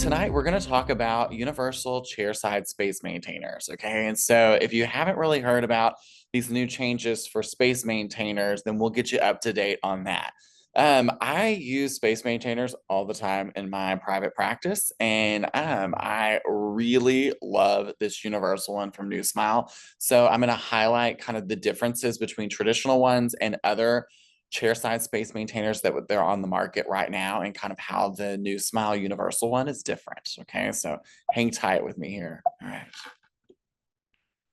tonight we're going to talk about Universal Chairside Space Maintainers. Okay. And so if you haven't really heard about these new changes for space maintainers, then we'll get you up to date on that. I use space maintainers all the time in my private practice, and I really love this universal one from New Smile. So I'm going to highlight kind of the differences between traditional ones and other chairside space maintainers that they're on the market right now, and kind of how the new Smile Universal one is different. Okay, so hang tight with me here. All right.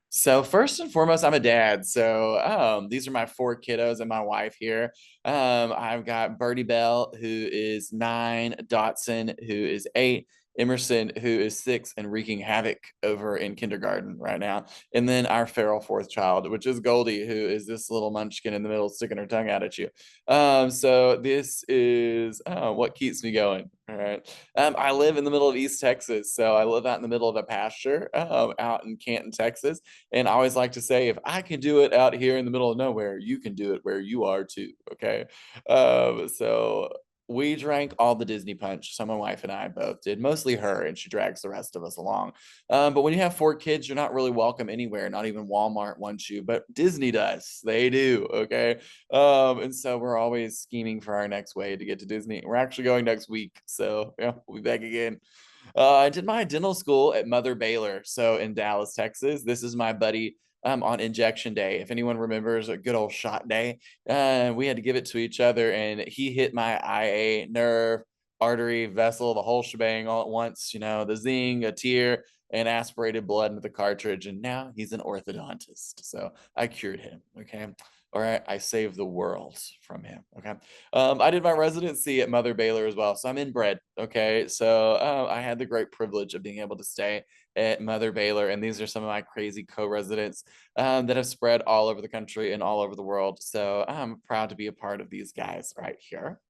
So first and foremost, I'm a dad. So these are my four kiddos and my wife here. I've got Birdie Bell, who is 9, Dotson, who is 8, Emerson, who is 6 and wreaking havoc over in kindergarten right now. And then our feral fourth child, which is Goldie, who is this little munchkin in the middle sticking her tongue out at you. So this is what keeps me going. All right. I live in the middle of East Texas. So I live out in the middle of a pasture out in Canton, Texas. And I always like to say, if I can do it out here in the middle of nowhere, you can do it where you are too. Okay. So we drank all the Disney punch. So my wife and I both did, mostly her, and she drags the rest of us along. But when you have 4 kids, you're not really welcome anywhere. Not even Walmart wants you, but Disney does. They do. Okay. And so we're always scheming for our next way to get to Disney. We're actually going next week. So yeah, we'll be back again. I did my dental school at Mother Baylor, so in Dallas, Texas. This is my buddy on injection day. If anyone remembers a good old shot day, we had to give it to each other, and he hit my IA, nerve, artery, vessel, the whole shebang all at once. You know, the zing, a tear, and aspirated blood into the cartridge. And now he's an orthodontist. So I cured him. Okay. All right, I saved the world from him. Okay. I did my residency at Mother Baylor as well. So I'm inbred. Okay. So I had the great privilege of being able to stay at Mother Baylor. And these are some of my crazy co-residents that have spread all over the country and all over the world. So I'm proud to be a part of these guys right here.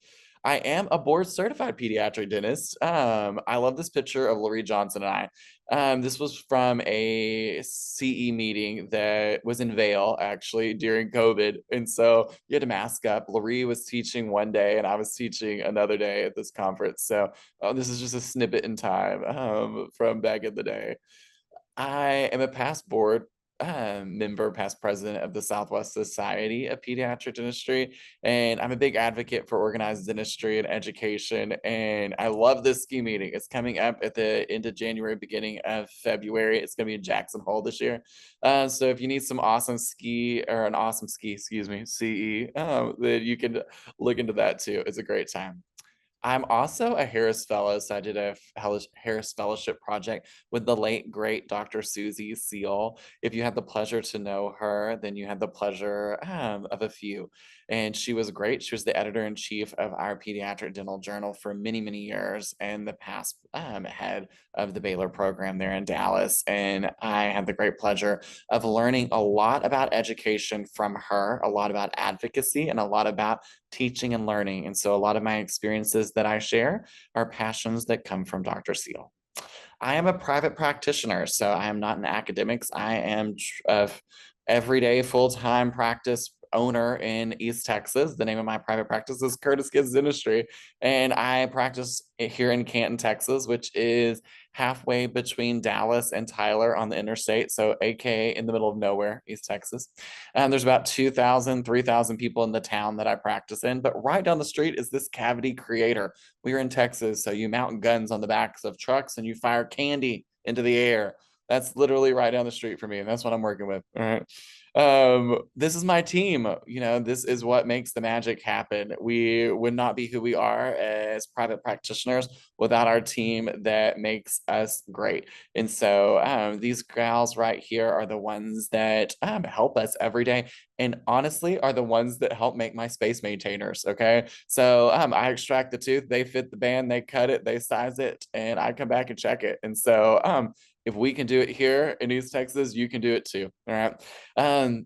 I am a board certified pediatric dentist. I love this picture of Laurie Johnson and I. This was from a CE meeting that was in Vail actually during COVID. And so you had to mask up. Laurie was teaching one day and I was teaching another day at this conference. So this is just a snippet in time from back in the day. I am a past board member, past president of the Southwest Society of Pediatric Dentistry, and I'm a big advocate for organized dentistry and education. And I love this ski meeting. It's coming up at the end of January, beginning of February. It's going to be in Jackson Hole this year. So if you need some awesome ski or an awesome ski, excuse me, CE, then you can look into that too. It's a great time. I'm also a Harris Fellow, so I did a Harris Fellowship project with the late, great Dr. Susie Seal. If you had the pleasure to know her, then you had the pleasure of a few. And she was great. She was the editor-in-chief of our Pediatric Dental Journal for many, many years, and the past head of the Baylor program there in Dallas. And I had the great pleasure of learning a lot about education from her, a lot about advocacy, and a lot about teaching and learning. And so a lot of my experiences that I share are passions that come from Dr. Seal. I am a private practitioner, so I am not in academics. I am a everyday full-time practice owner in East Texas. The name of my private practice is Curtis Gibbs Dentistry, and I practice here in Canton, Texas, which is halfway between Dallas and Tyler on the interstate, so AKA in the middle of nowhere, East Texas. And there's about 2,000, 3,000 people in the town that I practice in, but right down the street is this Cavity Creator. We're in Texas, so you mount guns on the backs of trucks and you fire candy into the air. That's literally right down the street for me, and that's what I'm working with. All right. This is my team. You know, this is what makes the magic happen. We would not be who we are as private practitioners without our team that makes us great. And so these gals right here are the ones that help us every day, and honestly are the ones that help make my space maintainers. Okay. So I extract the tooth, they fit the band, they cut it, they size it, and I come back and check it. And so if we can do it here in East Texas, you can do it too. All right.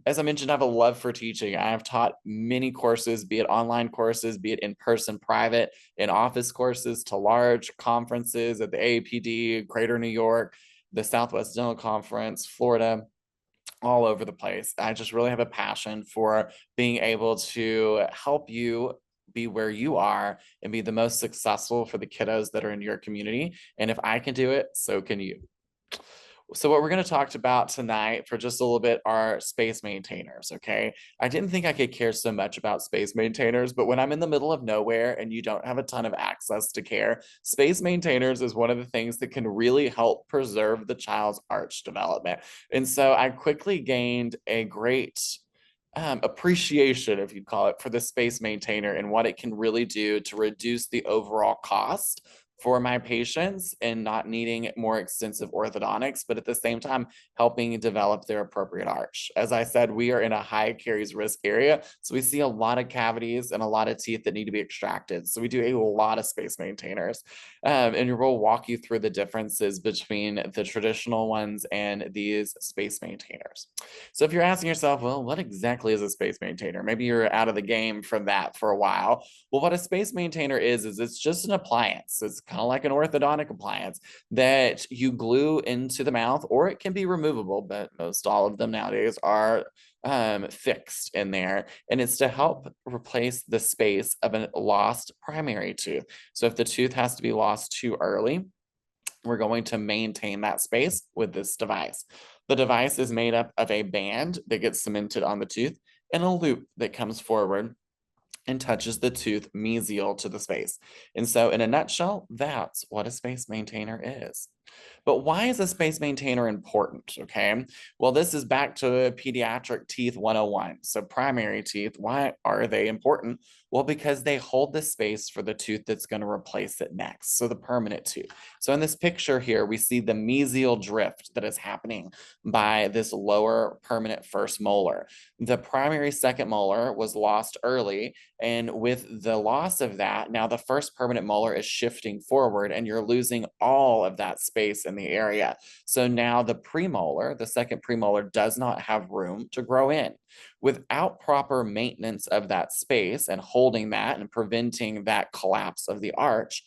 As I mentioned, I have a love for teaching. I have taught many courses, be it online courses, be it in person, private, in office courses, to large conferences at the AAPD, Greater New York, the Southwest Dental Conference, Florida, all over the place. I just really have a passion for being able to help you be where you are and be the most successful for the kiddos that are in your community. And if I can do it, so can you. So what we're going to talk about tonight for just a little bit are space maintainers, okay? I didn't think I could care so much about space maintainers, but when I'm in the middle of nowhere and you don't have a ton of access to care, space maintainers is one of the things that can really help preserve the child's arch development. And so I quickly gained a great appreciation, if you'd call it, for the space maintainer and what it can really do to reduce the overall cost for my patients and not needing more extensive orthodontics, but at the same time, helping develop their appropriate arch. As I said, we are in a high caries risk area, so we see a lot of cavities and a lot of teeth that need to be extracted. So we do a lot of space maintainers. And we'll walk you through the differences between the traditional ones and these space maintainers. So if you're asking yourself, well, what exactly is a space maintainer? Maybe you're out of the game from that for a while. Well, what a space maintainer is it's just an appliance. It's kind of like an orthodontic appliance that you glue into the mouth, or it can be removable, but most all of them nowadays are fixed in there. And it's to help replace the space of a lost primary tooth. So if the tooth has to be lost too early, we're going to maintain that space with this device. The device is made up of a band that gets cemented on the tooth and a loop that comes forward and touches the tooth mesial to the space. And so in a nutshell, that's what a space maintainer is. But why is a space maintainer important? Okay. Well, this is back to pediatric teeth 101. So, primary teeth, why are they important? Well, because they hold the space for the tooth that's going to replace it next. So, the permanent tooth. So, in this picture here, we see the mesial drift that is happening by this lower permanent first molar. The primary second molar was lost early. And with the loss of that, now the first permanent molar is shifting forward and you're losing all of that space in the area. So now the premolar, the second premolar, does not have room to grow in. Without proper maintenance of that space and holding that and preventing that collapse of the arch,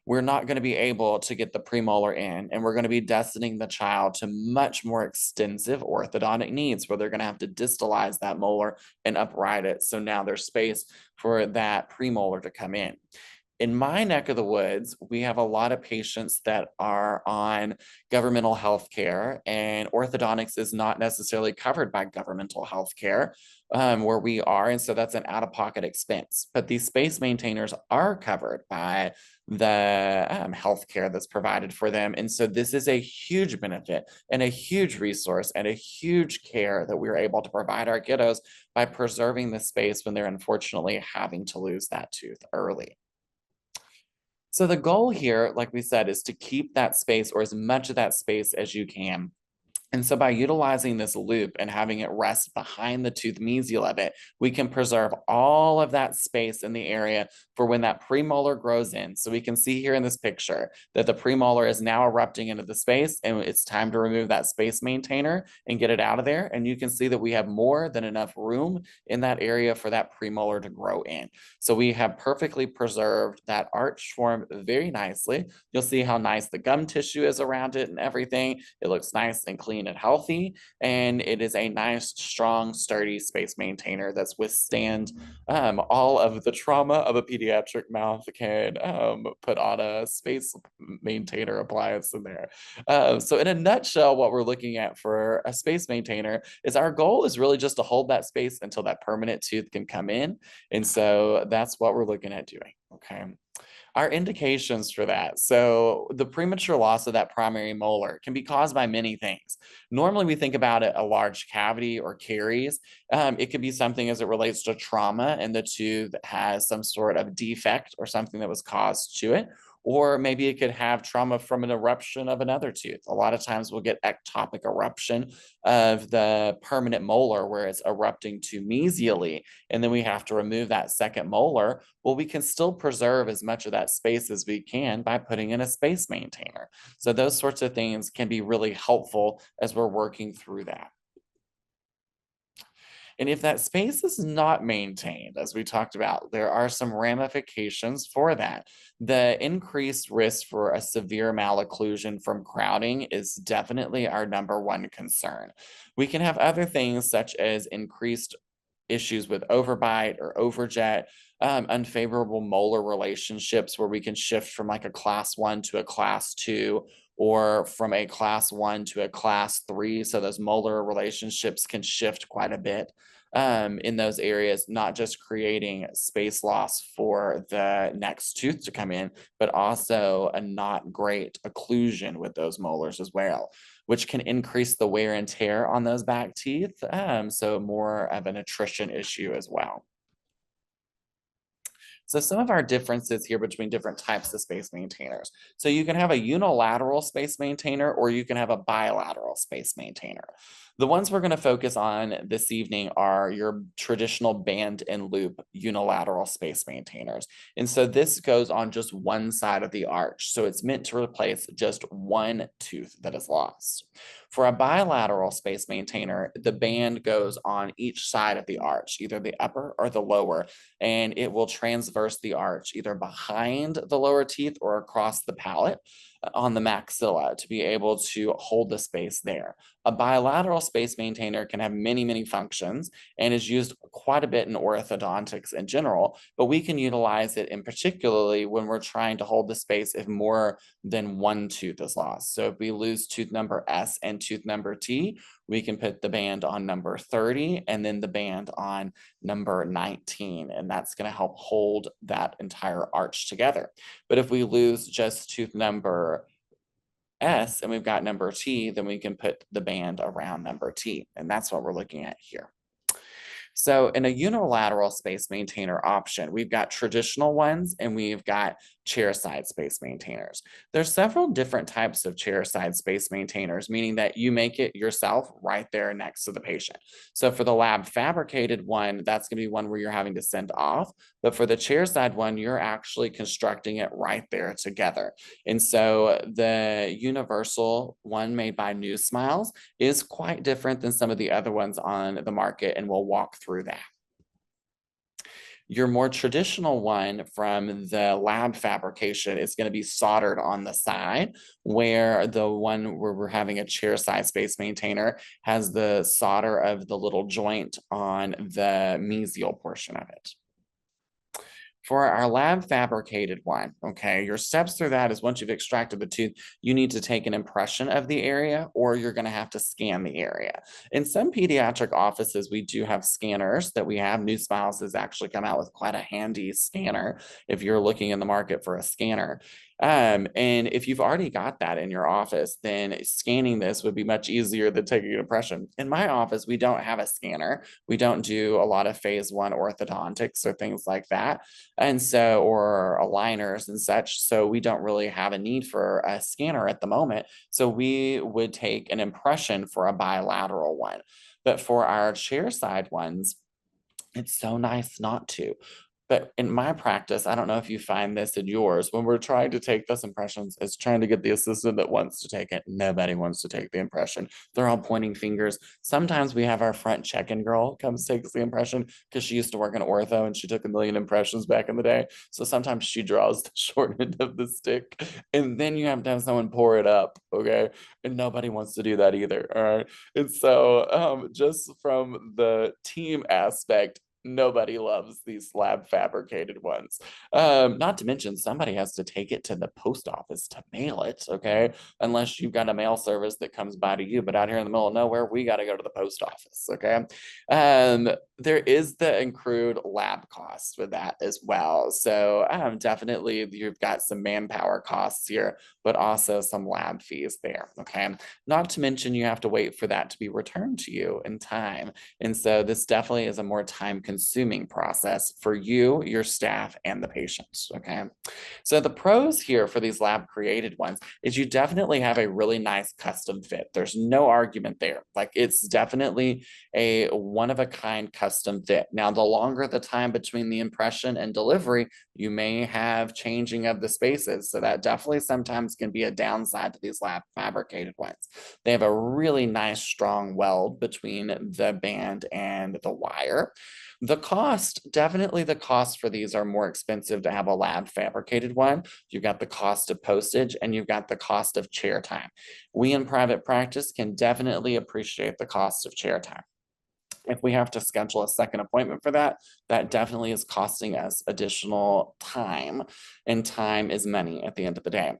we're not going to be able to get the premolar in, and we're going to be destining the child to much more extensive orthodontic needs where they're going to have to distalize that molar and upright it. So now there's space for that premolar to come in. In my neck of the woods, we have a lot of patients that are on governmental health care, and orthodontics is not necessarily covered by governmental health care where we are. And so that's an out-of-pocket expense. But these space maintainers are covered by the health care that's provided for them. And so this is a huge benefit and a huge resource and a huge care that we're able to provide our kiddos by preserving the space when they're unfortunately having to lose that tooth early. So the goal here, like we said, is to keep that space or as much of that space as you can. And so by utilizing this loop and having it rest behind the tooth mesial of it, we can preserve all of that space in the area for when that premolar grows in. So we can see here in this picture that the premolar is now erupting into the space, and it's time to remove that space maintainer and get it out of there. And you can see that we have more than enough room in that area for that premolar to grow in. So we have perfectly preserved that arch form very nicely. You'll see how nice the gum tissue is around it and everything. It looks nice and clean and healthy, and it is a nice, strong, sturdy space maintainer that's withstand all of the trauma of a pediatric mouth can put on a space maintainer appliance in there. So in a nutshell, what we're looking at for a space maintainer is our goal is really just to hold that space until that permanent tooth can come in. And so that's what we're looking at doing. Okay. Our indications for that. So the premature loss of that primary molar can be caused by many things. Normally, we think about it a large cavity or caries. It could be something as it relates to trauma and the tooth has some sort of defect or something that was caused to it. Or maybe it could have trauma from an eruption of another tooth. A lot of times we'll get ectopic eruption of the permanent molar where it's erupting too mesially, and then we have to remove that second molar. Well, we can still preserve as much of that space as we can by putting in a space maintainer. So those sorts of things can be really helpful as we're working through that. And if that space is not maintained, as we talked about, there are some ramifications for that. The increased risk for a severe malocclusion from crowding is definitely our number one concern. We can have other things such as increased issues with overbite or overjet, unfavorable molar relationships where we can shift from like a class 1 to a class 2 or from a class 1 to a class 3. So those molar relationships can shift quite a bit in those areas, not just creating space loss for the next tooth to come in, but also a not great occlusion with those molars as well, which can increase the wear and tear on those back teeth. So more of an attrition issue as well. So some of our differences here between different types of space maintainers. So you can have a unilateral space maintainer or you can have a bilateral space maintainer. The ones we're going to focus on this evening are your traditional band and loop unilateral space maintainers. And so this goes on just one side of the arch. So it's meant to replace just one tooth that is lost. For a bilateral space maintainer, the band goes on each side of the arch, either the upper or the lower, and it will transverse the arch either behind the lower teeth or across the palate on the maxilla to be able to hold the space there. A bilateral space maintainer can have many, many functions and is used quite a bit in orthodontics in general, but we can utilize it in particularly when we're trying to hold the space if more than one tooth is lost. So if we lose tooth number S and tooth number T, we can put the band on number 30 and then the band on number 19, and that's going to help hold that entire arch together. But if we lose just tooth number S and we've got number T, then we can put the band around number T, and that's what we're looking at here. So in a unilateral space maintainer option, we've got traditional ones and we've got chairside space maintainers. There's several different types of chairside space maintainers, meaning that you make it yourself right there next to the patient. So for the lab fabricated one, that's going to be one where you're having to send off. But for the chairside one, you're actually constructing it right there together. And so the universal one made by New Smiles is quite different than some of the other ones on the market, and we'll walk through that. Your more traditional one from the lab fabrication is going to be soldered on the side, where the one where we're having a chair side space maintainer has the solder of the little joint on the mesial portion of it. For our lab fabricated one, okay, your steps through that is once you've extracted the tooth, you need to take an impression of the area or you're going to have to scan the area. In some pediatric offices, we do have scanners that we have. New Smiles has actually come out with quite a handy scanner if you're looking in the market for a scanner. And if you've already got that in your office, then scanning this would be much easier than taking an impression. In my office, we don't have a scanner. We don't do a lot of phase 1 orthodontics or things like that. And so, or aligners and such. So we don't really have a need for a scanner at the moment. So we would take an impression for a bilateral one. But for our chair side ones, it's so nice not to. But in my practice, I don't know if you find this in yours, when we're trying to take those impressions, it's trying to get the assistant that wants to take it. Nobody wants to take the impression. They're all pointing fingers. Sometimes we have our front check-in girl comes takes the impression because she used to work in ortho and she took 1,000,000 impressions back in the day. So sometimes she draws the short end of the stick and then you have to have someone pour it up, okay? And nobody wants to do that either, all right? And so just from the team aspect, nobody loves these lab fabricated ones. Not to mention somebody has to take it to the post office to mail it, okay? Unless you've got a mail service that comes by to you, but out here in the middle of nowhere, we got to go to the post office, okay? There is the accrued lab cost with that as well. So definitely you've got some manpower costs here, but also some lab fees there, okay? Not to mention you have to wait for that to be returned to you in time. And so this definitely is a more time-consuming process for you, your staff, and the patients, okay? So the pros here for these lab-created ones is you definitely have a really nice custom fit. There's no argument there. Like it's definitely a one-of-a-kind custom fit. Now, the longer the time between the impression and delivery, you may have changing of the spaces. So that definitely sometimes can be a downside to these lab fabricated ones. They have a really nice strong weld between the band and the wire. The cost, definitely the cost for these are more expensive to have a lab fabricated one. You've got the cost of postage and you've got the cost of chair time. We in private practice can definitely appreciate the cost of chair time. If we have to schedule a second appointment for that, that definitely is costing us additional time, and time is money at the end of the day.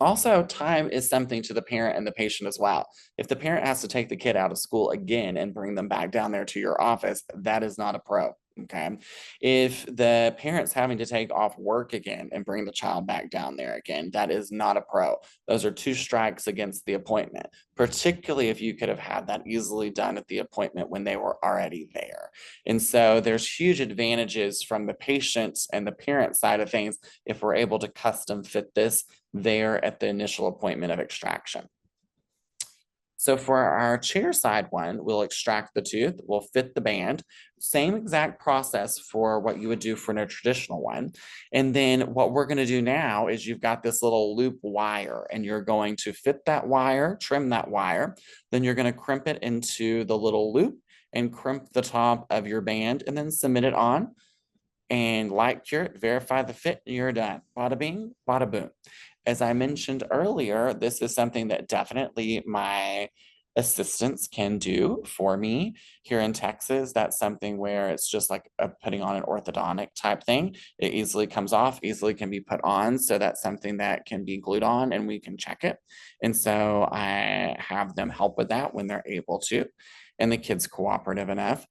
Also, time is something to the parent and the patient as well. If the parent has to take the kid out of school again and bring them back down there to your office, that is not a pro. Okay. If the parent's having to take off work again and bring the child back down there again, that is not a pro. Those are two strikes against the appointment, particularly if you could have had that easily done at the appointment when they were already there. And so there's huge advantages from the patient and the parent side of things if we're able to custom fit this there at the initial appointment of extraction. So for our chair side one, we'll extract the tooth, we'll fit the band, same exact process for what you would do for a traditional one. And then what we're gonna do now is you've got this little loop wire and you're going to fit that wire, trim that wire, then you're gonna crimp it into the little loop and crimp the top of your band and then submit it on and light cure it, verify the fit, and you're done. Bada bing, bada boom. As I mentioned earlier, this is something that definitely my assistants can do for me here in Texas. That's something where it's just like putting on an orthodontic type thing. It easily comes off, easily can be put on. So that's something that can be glued on and we can check it. And so I have them help with that when they're able to, and the kid's cooperative enough.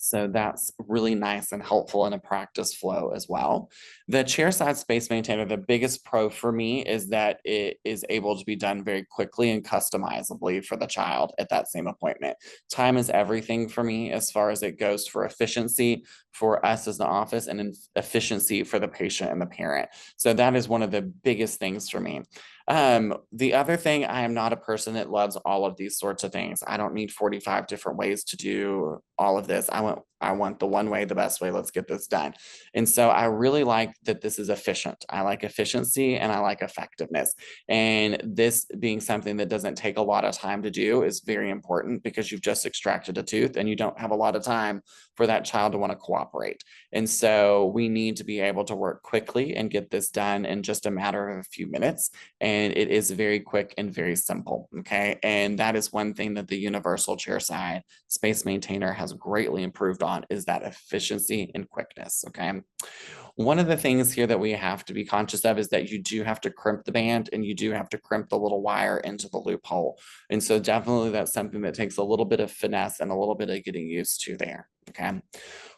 So that's really nice and helpful in a practice flow as well. The chairside space maintainer, the biggest pro for me is that it is able to be done very quickly and customizably for the child at that same appointment. Time is everything for me as far as it goes for efficiency for us as an office and efficiency for the patient and the parent. So that is one of the biggest things for me. The other thing, I am not a person that loves all of these sorts of things. I don't need 45 different ways to do all of this. I want the one way, the best way. Let's get this done. And so I really like that this is efficient. I like efficiency and I like effectiveness. And this being something that doesn't take a lot of time to do is very important because you've just extracted a tooth and you don't have a lot of time for that child to want to cooperate. And so we need to be able to work quickly and get this done in just a matter of a few minutes. And it is very quick and very simple. Okay. And that is one thing that the Universal Chairside Space Maintainer has greatly improved on, is that efficiency and quickness. Okay. One of the things here that we have to be conscious of is that you do have to crimp the band and you do have to crimp the little wire into the loophole. And so definitely that's something that takes a little bit of finesse and a little bit of getting used to there. Okay.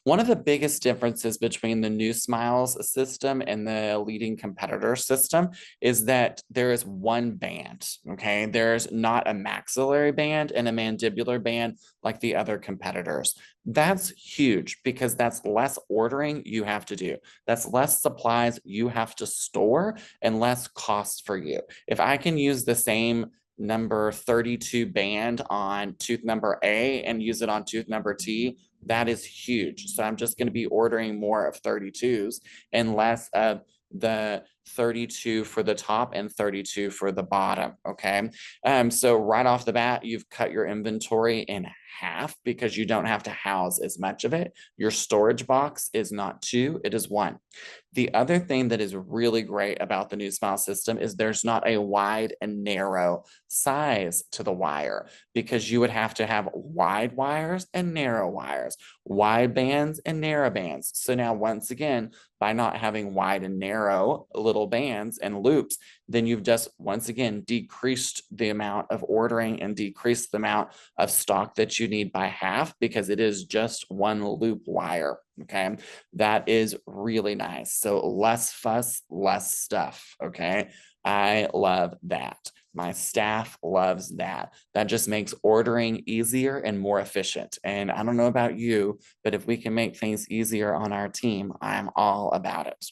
One of the biggest differences between the new Smiles system and the leading competitor system is that there is one band. Okay. There's not a maxillary band and a mandibular band like the other competitors. That's huge because that's less ordering you have to do. That's less supplies you have to store and less cost for you. If I can use the same number 32 band on tooth number A and use it on tooth number T, that is huge. So I'm just going to be ordering more of 32s and less of the 32 for the top and 32 for the bottom. Okay. So right off the bat, you've cut your inventory in half because you don't have to house as much of it. Your storage box is not 2, it is 1. The other thing that is really great about the new Smile system is there's not a wide and narrow size to the wire, because you would have to have wide wires and narrow wires, wide bands and narrow bands. So now once again, by not having wide and narrow little bands and loops, then you've just once again decreased the amount of ordering and decreased the amount of stock that you need by half, because it is just one loop wire. Okay, that is really nice. So less fuss, less stuff. Okay, I love that. My staff loves that. That just makes ordering easier and more efficient. And I don't know about you, but if we can make things easier on our team, I'm all about it.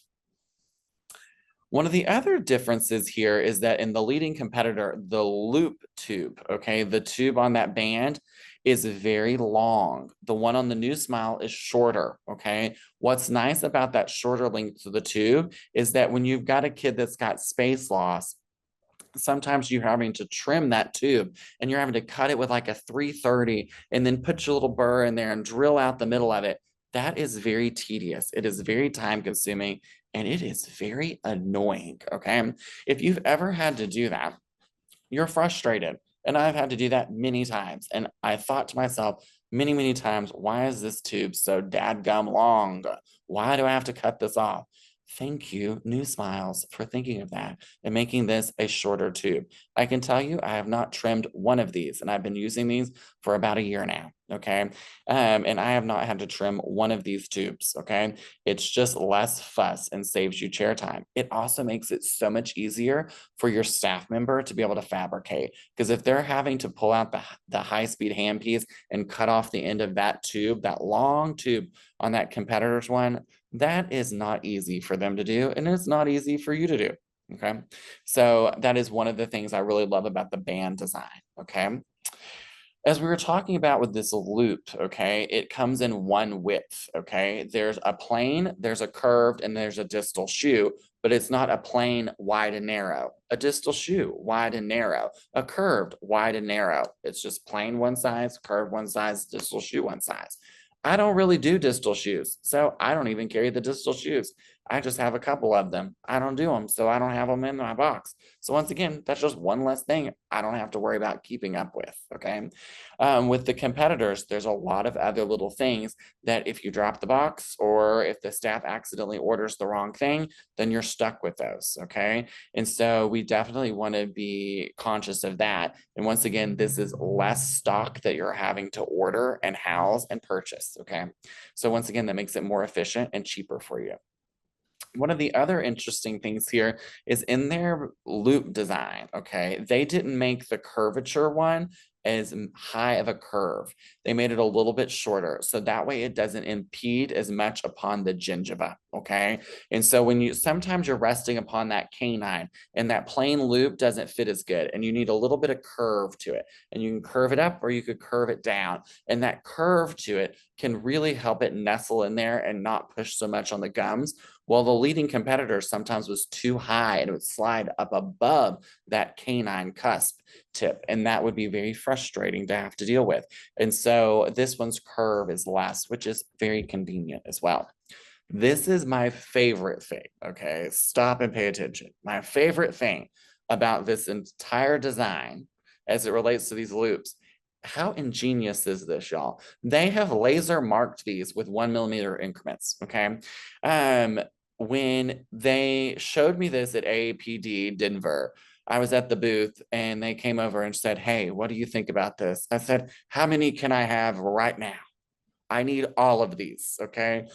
One of the other differences here is that in the leading competitor, the loop tube, okay, the tube on that band is very long. The one on the new Smile is shorter, okay? What's nice about that shorter length to the tube is that when you've got a kid that's got space loss, sometimes you're having to trim that tube and you're having to cut it with like a 330 and then put your little burr in there and drill out the middle of it. That is very tedious. It is very time consuming and it is very annoying. Okay. If you've ever had to do that, you're frustrated. And I've had to do that many times. And I thought to myself many, many times, why is this tube so dadgum long? Why do I have to cut this off? Thank you, New Smiles, for thinking of that and making this a shorter tube. I can tell you I have not trimmed one of these, and I've been using these for about a year now, okay? And I have not had to trim one of these tubes, okay? It's just less fuss and saves you chair time. It also makes it so much easier for your staff member to be able to fabricate, because if they're having to pull out the high-speed handpiece and cut off the end of that tube, that long tube on that competitor's one, that is not easy for them to do, and it's not easy for you to do, okay? So that is one of the things I really love about the band design, okay? As we were talking about with this loop, okay, it comes in one width, okay? There's a plain, there's a curved, and there's a distal shoe, but it's not a plain, wide and narrow. A distal shoe, wide and narrow. A curved, wide and narrow. It's just plain one size, curved one size, distal shoe one size. I don't really do distal shoes, so I don't even carry the distal shoes. I just have a couple of them. I don't do them, so I don't have them in my box. So once again, that's just one less thing I don't have to worry about keeping up with, okay? With the competitors, there's a lot of other little things that if you drop the box or if the staff accidentally orders the wrong thing, then you're stuck with those, okay? And so we definitely want to be conscious of that. And once again, this is less stock that you're having to order and house and purchase, okay? So once again, that makes it more efficient and cheaper for you. One of the other interesting things here is in their loop design, okay, they didn't make the curvature one as high of a curve. They made it a little bit shorter, so that way it doesn't impede as much upon the gingiva, okay? And so when you, sometimes you're resting upon that canine and that plain loop doesn't fit as good, and you need a little bit of curve to it, and you can curve it up or you could curve it down, and that curve to it can really help it nestle in there and not push so much on the gums. Well, the leading competitor sometimes was too high and it would slide up above that canine cusp tip, and that would be very frustrating to have to deal with. And so this one's curve is less, which is very convenient as well. This is my favorite thing, okay? Stop and pay attention. My favorite thing about this entire design as it relates to these loops. How ingenious is this, y'all? They have laser marked these with 1 millimeter increments, okay? When they showed me this at AAPD Denver, I was at the booth and they came over and said, "Hey, what do you think about this?" I said, "How many can I have right now? I need all of these, okay?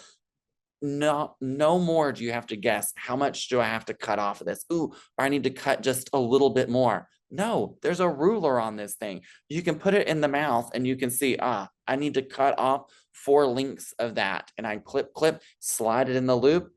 No more do you have to guess. How much do I have to cut off of this? Ooh, I need to cut just a little bit more." No, there's a ruler on this thing. You can put it in the mouth and you can see, I need to cut off 4 links of that. And I clip, slide it in the loop.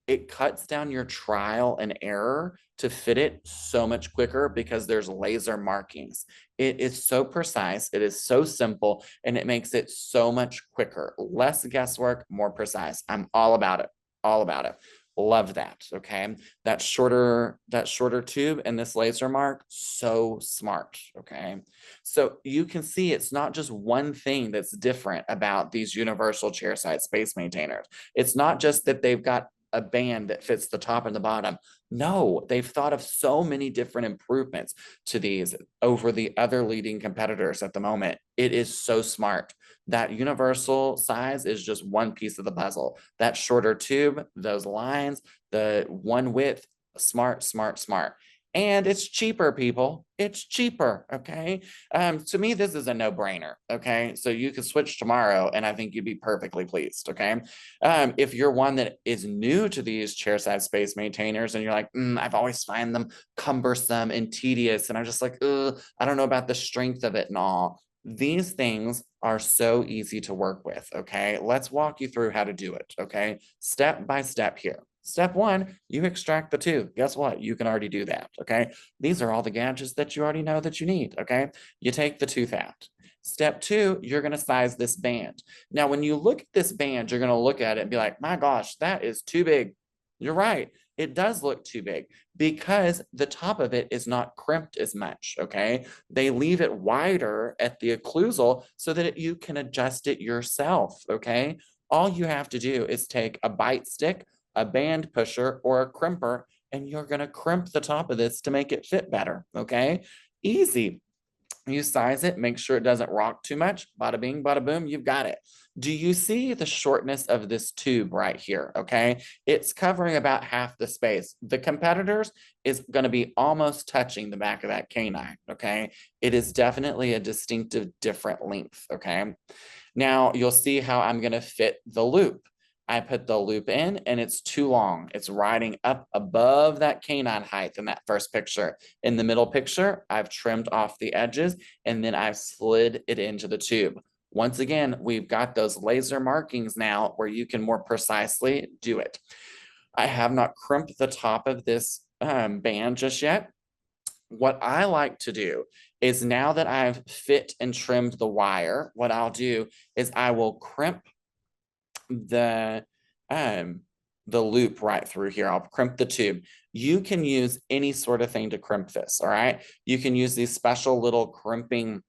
It cuts down your trial and error to fit it so much quicker because there's laser markings. It is so precise, it is so simple, and it makes it so much quicker. Less guesswork, more precise. I'm all about it. All about it. Love that. Okay. That shorter tube and this laser mark, so smart. Okay. So you can see it's not just one thing that's different about these Universal Chairside Space Maintainers. It's not just that they've got a band that fits the top and the bottom. No, they've thought of so many different improvements to these over the other leading competitors at the moment. It is so smart. That universal size is just one piece of the puzzle. That shorter tube, those lines, the one width, smart, smart, smart. And it's cheaper, people. It's cheaper, okay? To me, this is a no-brainer, okay? So you could switch tomorrow, and I think you'd be perfectly pleased, okay? If you're one that is new to these chairside space maintainers, and you're like, I've always find them cumbersome and tedious, and I'm just like, I don't know about the strength of it and all. These things are so easy to work with, okay? Let's walk you through how to do it, okay? Step by step here. Step 1, you extract the tooth. Guess what? You can already do that, okay? These are all the gadgets that you already know that you need, okay? You take the tooth out. Step 2, you're gonna size this band. Now, when you look at this band, you're gonna look at it and be like, my gosh, that is too big. You're right, it does look too big because the top of it is not crimped as much, okay? They leave it wider at the occlusal so that you can adjust it yourself, okay? All you have to do is take a bite stick, a band pusher, or a crimper, and you're gonna crimp the top of this to make it fit better, okay? Easy. You size it, make sure it doesn't rock too much. Bada bing, bada boom, you've got it. Do you see the shortness of this tube right here? Okay, it's covering about half the space. The competitors is going to be almost touching the back of that canine. Okay, it is definitely a distinctive different length. Okay, now you'll see how I'm going to fit the loop. I put the loop in and it's too long. It's riding up above that canine height in that first picture. In the middle picture, I've trimmed off the edges and then I've slid it into the tube. Once again, we've got those laser markings now where you can more precisely do it. I have not crimped the top of this band just yet. What I like to do is now that I've fit and trimmed the wire, what I'll do is I will crimp the um the loop right through here. I'll crimp the tube. You can use any sort of thing to crimp this, all right? You can use these special little crimping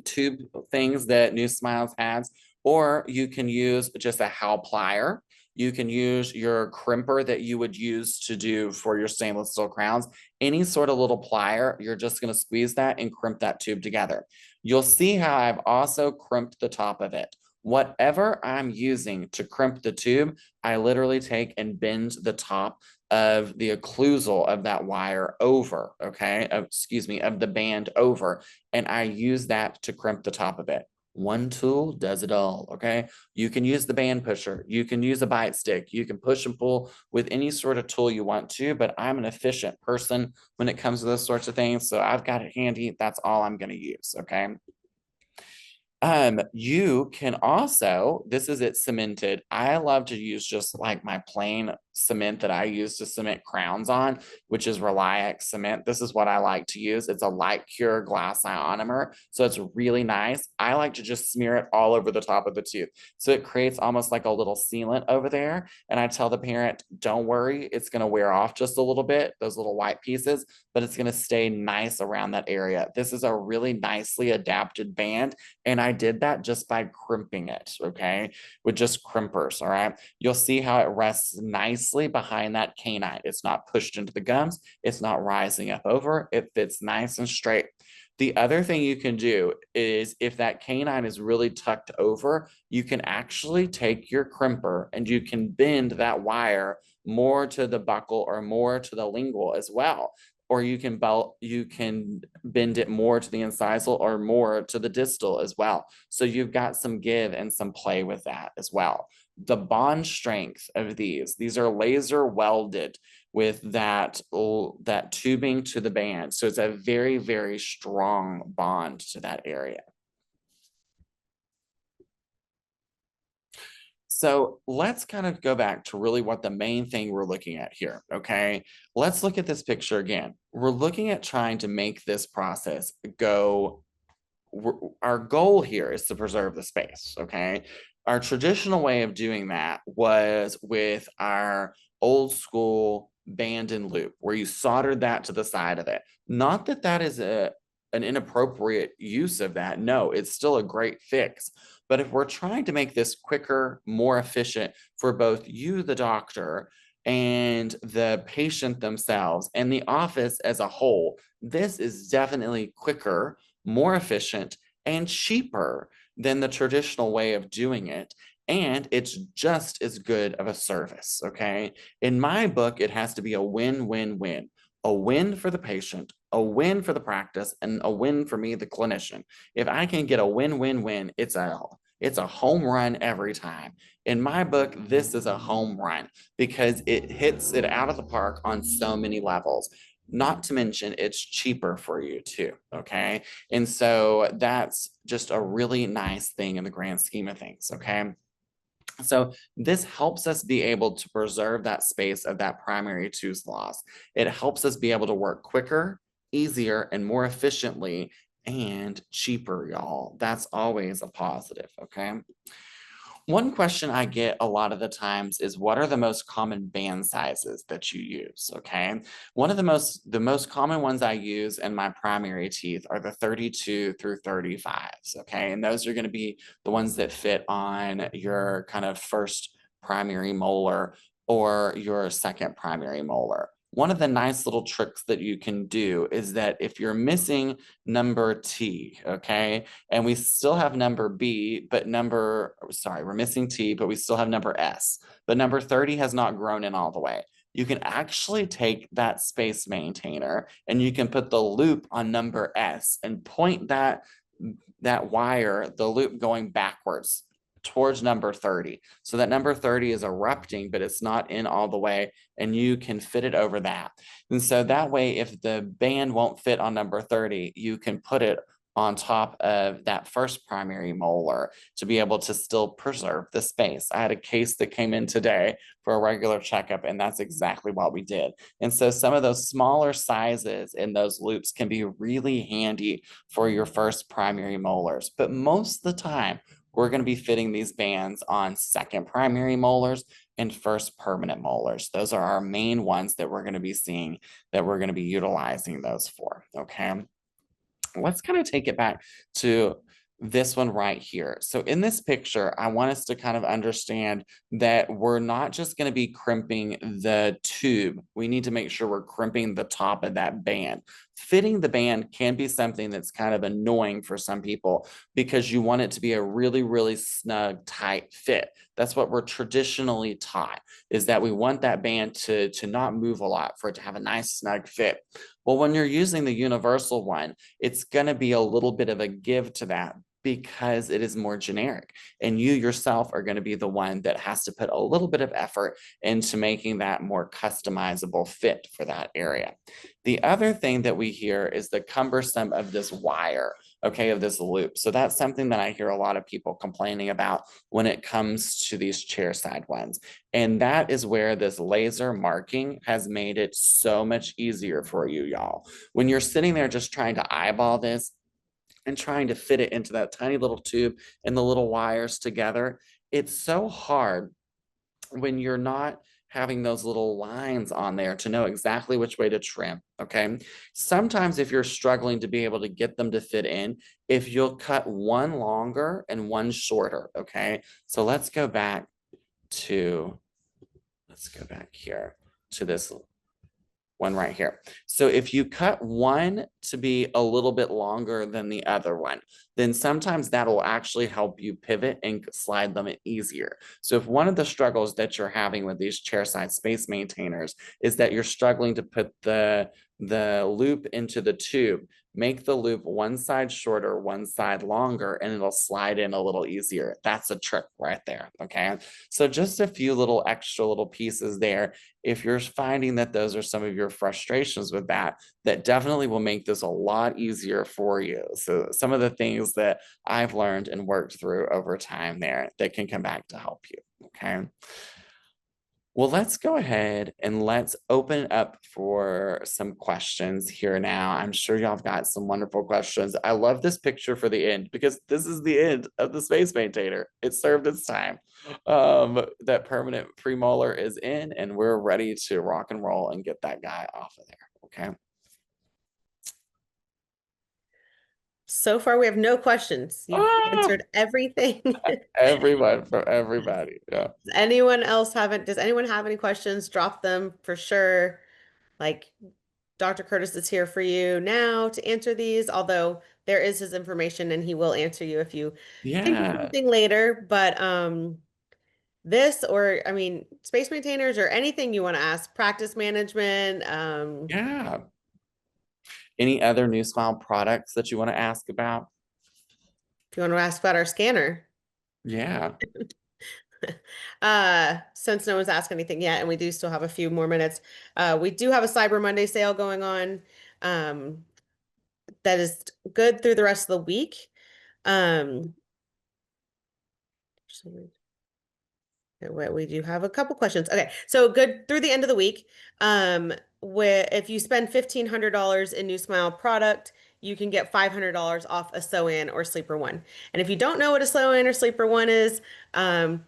tube things that New Smiles has, or you can use just a Hal plier. You can use your crimper that you would use to do for your stainless steel crowns. Any sort of little plier, you're just going to squeeze that and crimp that tube together. You'll see how I've also crimped the top of it. Whatever I'm using to crimp the tube, I literally take and bend the top of the occlusal of that wire over, okay, excuse me, of the band over, and I use that to crimp the top of it. One tool does it all, okay? You can use the band pusher, you can use a bite stick, you can push and pull with any sort of tool you want to, but I'm an efficient person when it comes to those sorts of things, so I've got it handy. That's all I'm going to use, okay? You can also, this is it cemented. I love to use just like my plain cement that I use to cement crowns on, which is Reliac cement. This is what I like to use. It's a light cure glass ionomer. So it's really nice. I like to just smear it all over the top of the tube. So it creates almost like a little sealant over there. And I tell the parent, don't worry, it's going to wear off just a little bit, those little white pieces, but it's going to stay nice around that area. This is a really nicely adapted band. And I did that just by crimping it, okay, with just crimpers, all right? You'll see how it rests nicely behind that canine. It's not pushed into the gums. It's not rising up over. It fits nice and straight. The other thing you can do is if that canine is really tucked over, you can actually take your crimper and you can bend that wire more to the buccal or more to the lingual as well. Or you can bend it more to the incisal or more to the distal as well. So you've got some give and some play with that as well. The bond strength of these are laser welded with that tubing to the band. So it's a very, very strong bond to that area. So let's kind of go back to really what the main thing we're looking at here, okay? Let's look at this picture again. We're looking at trying to make this process go, our goal here is to preserve the space, okay? Our traditional way of doing that was with our old school band and loop, where you soldered that to the side of it. Not that that is an inappropriate use of that. No, it's still a great fix. But if we're trying to make this quicker, more efficient for both you, the doctor, and the patient themselves and the office as a whole, this is definitely quicker, more efficient, and cheaper than the traditional way of doing it. And it's just as good of a service, okay? In my book, it has to be a win-win-win. A win for the patient, a win for the practice, and a win for me, the clinician. If I can get a win-win-win, it's a home run every time. In my book, this is a home run because it hits it out of the park on so many levels. Not to mention it's cheaper for you too, okay? And so that's just a really nice thing in the grand scheme of things, okay? So this helps us be able to preserve that space of that primary tooth loss. It helps us be able to work quicker, easier, and more efficiently and cheaper, y'all. That's always a positive, okay? One question I get a lot of the times is what are the most common band sizes that you use, okay? One of the most common ones I use in my primary teeth are the 32 through 35s, okay? And those are going to be the ones that fit on your kind of first primary molar or your second primary molar. one of the nice little tricks that you can do is that if you're missing number T, okay, and we still have number B, but we're missing T, but we still have number S, but number 30 has not grown in all the way. You can actually take that space maintainer and you can put the loop on number S and point that wire, the loop going backwards towards number 30. So that number 30 is erupting, but it's not in all the way, and you can fit it over that. And so that way, if the band won't fit on number 30, you can put it on top of that first primary molar to be able to still preserve the space. I had a case that came in today for a regular checkup, and that's exactly what we did. And so some of those smaller sizes in those loops can be really handy for your first primary molars. But most of the time, we're going to be fitting these bands on second primary molars and first permanent molars. Those are our main ones that we're going to be seeing, that we're going to be utilizing those for, okay? Let's kind of take it back to this one right here. So in this picture, I want us to kind of understand that we're not just going to be crimping the tube. We need to make sure we're crimping the top of that band. Fitting the band can be something that's kind of annoying for some people because you want it to be a really, really snug, tight fit. That's what we're traditionally taught, is that we want that band to not move a lot, for it to have a nice, snug fit. Well, when you're using the universal one, it's going to be a little bit of a give to that because it is more generic, and you yourself are going to be the one that has to put a little bit of effort into making that more customizable fit for that area. The other thing that we hear is the cumbersome of this wire, okay, of this loop. So that's something that I hear a lot of people complaining about when it comes to these chairside ones. And that is where this laser marking has made it so much easier for you, y'all. When you're sitting there just trying to eyeball this and trying to fit it into that tiny little tube and the little wires together, it's so hard when you're not having those little lines on there to know exactly which way to trim, okay? Sometimes if you're struggling to be able to get them to fit in, if you'll cut one longer and one shorter, okay? So let's go back here to this one right here. So if you cut one to be a little bit longer than the other one, then sometimes that'll actually help you pivot and slide them easier. So if one of the struggles that you're having with these chairside space maintainers is that you're struggling to put the loop into the tube, make the loop one side shorter, one side longer, and it'll slide in a little easier. That's a trick right there, okay? So just a few little extra little pieces there. If you're finding that those are some of your frustrations with that, that definitely will make this a lot easier for you. So some of the things that I've learned and worked through over time there that can come back to help you, okay? Well, let's go ahead and let's open up for some questions here now. I'm sure y'all have got some wonderful questions. I love this picture for the end because this is the end of the Space Maintainer. It served its time. That permanent premolar is in, and we're ready to rock and roll and get that guy off of there, okay? So far, we have no questions. You've answered everything. Everyone, for everybody, yeah. Does anyone have any questions? Drop them for sure. Like Dr. Curtis is here for you now to answer these, although there is his information and he will answer you if you think of Yeah, something later. But this, or I mean, space maintainers or anything you want to ask, practice management, yeah. Any other New Smile products that you want to ask about? if you want to ask about our scanner. Yeah. Since no one's asked anything yet, and we do still have a few more minutes, we do have a Cyber Monday sale going on. Um, that is good through the rest of the week. Um, we do have a couple questions. Okay, so good through the end of the week. If you spend $1,500 in New Smile product, you can get $500 off a sew-in or sleeper one. And if you don't know what a sew-in or sleeper one is,